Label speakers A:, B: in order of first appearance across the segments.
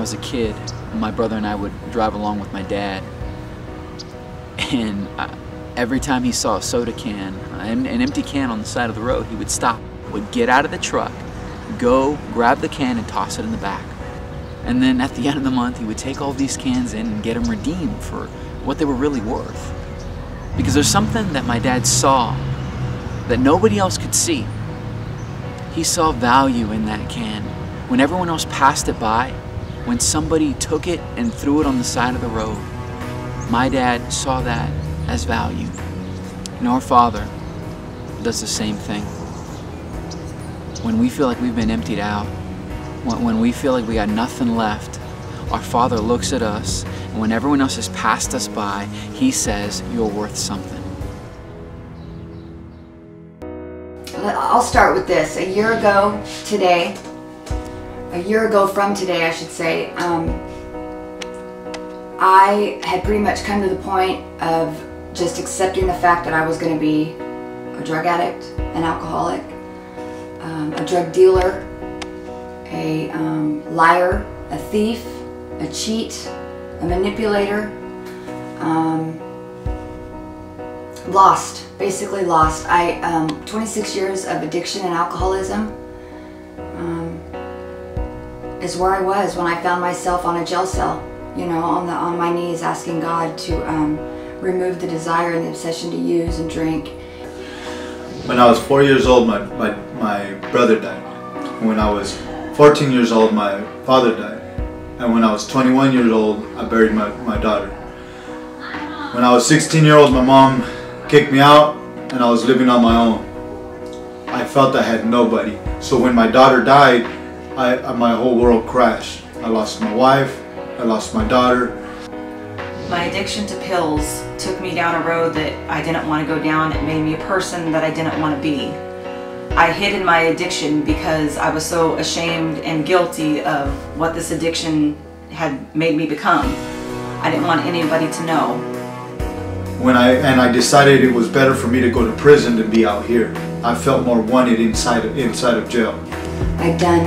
A: was a kid, my brother and I would drive along with my dad, and every time he saw a soda can, an empty can on the side of the road, he would stop, would get out of the truck, go grab the can and toss it in the back. And then at the end of the month, he would take all these cans in and get them redeemed for what they were really worth. Because there's something that my dad saw that nobody else could see. He saw value in that can. When everyone else passed it by, when somebody took it and threw it on the side of the road, my dad saw that as value. And our Father does the same thing. When we feel like we've been emptied out, when we feel like we got nothing left, our Father looks at us, and when everyone else has passed us by, He says, "You're worth something."
B: I'll start with this. A year ago from today, I should say, I had pretty much come to the point of just accepting the fact that I was going to be a drug addict, an alcoholic, a drug dealer, a liar, a thief, a cheat, a manipulator, lost, basically lost. 26 years of addiction and alcoholism is where I was when I found myself on a jail cell, you know, on my knees asking God to remove the desire and the obsession to use and drink.
C: When I was 4 years old, my brother died. When I was 14 years old, my father died. And when I was 21 years old, I buried my daughter. When I was 16 years old, my mom kicked me out and I was living on my own. I felt I had nobody. So when my daughter died, my whole world crashed. I lost my wife, I lost my daughter.
D: My addiction to pills took me down a road that I didn't want to go down. It made me a person that I didn't want to be. I hid in my addiction because I was so ashamed and guilty of what this addiction had made me become. I didn't want anybody to know.
C: I decided it was better for me to go to prison than be out here. I felt more wanted inside of jail.
B: I've done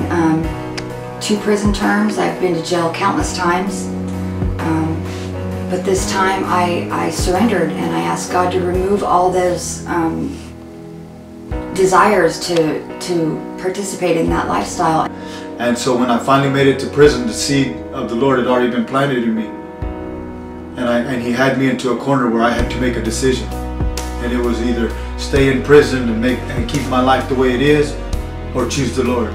B: 2 prison terms. I've been to jail countless times. But this time I surrendered and I asked God to remove all those desires to participate in that lifestyle.
C: And so when I finally made it to prison, the seed of the Lord had already been planted in me. And He had me into a corner where I had to make a decision. And it was either stay in prison and keep my life the way it is, or choose the Lord.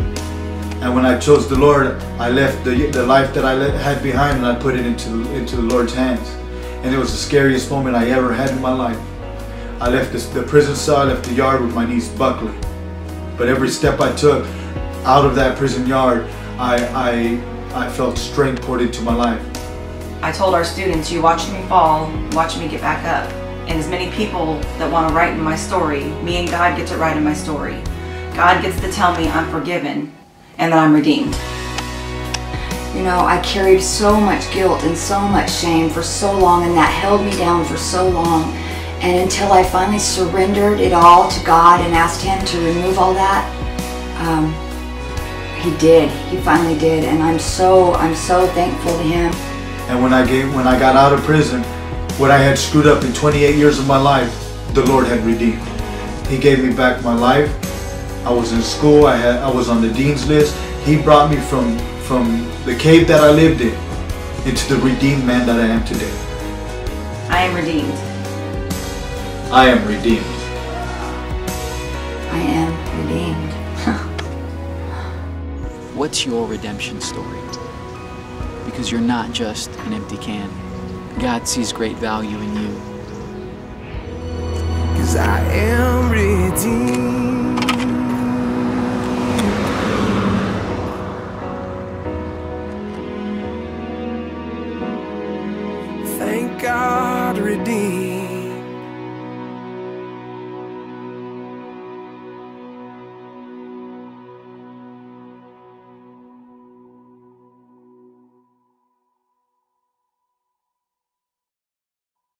C: And when I chose the Lord, I left the life that I had behind and I put it into the Lord's hands. And it was the scariest moment I ever had in my life. I left the prison cell, I left the yard with my knees buckling. But every step I took out of that prison yard, I felt strength poured into my life.
D: I told our students, you watch me fall, watch me get back up. And as many people that want to write in my story, me and God get to write in my story. God gets to tell me I'm forgiven and that I'm redeemed.
B: You know, I carried so much guilt and so much shame for so long, and that held me down for so long. And until I finally surrendered it all to God and asked Him to remove all that, He did. He finally did, and I'm so thankful to Him.
C: And when I got out of prison, what I had screwed up in 28 years of my life, the Lord had redeemed. He gave me back my life. I was in school. I was on the dean's list. He brought me from the cave that I lived in into the redeemed man that I am today.
D: I am redeemed.
C: I am redeemed.
B: I am redeemed.
A: What's your redemption story? Because you're not just an empty can. God sees great value in you.
E: 'Cause I am redeemed. Thank God, redeemed.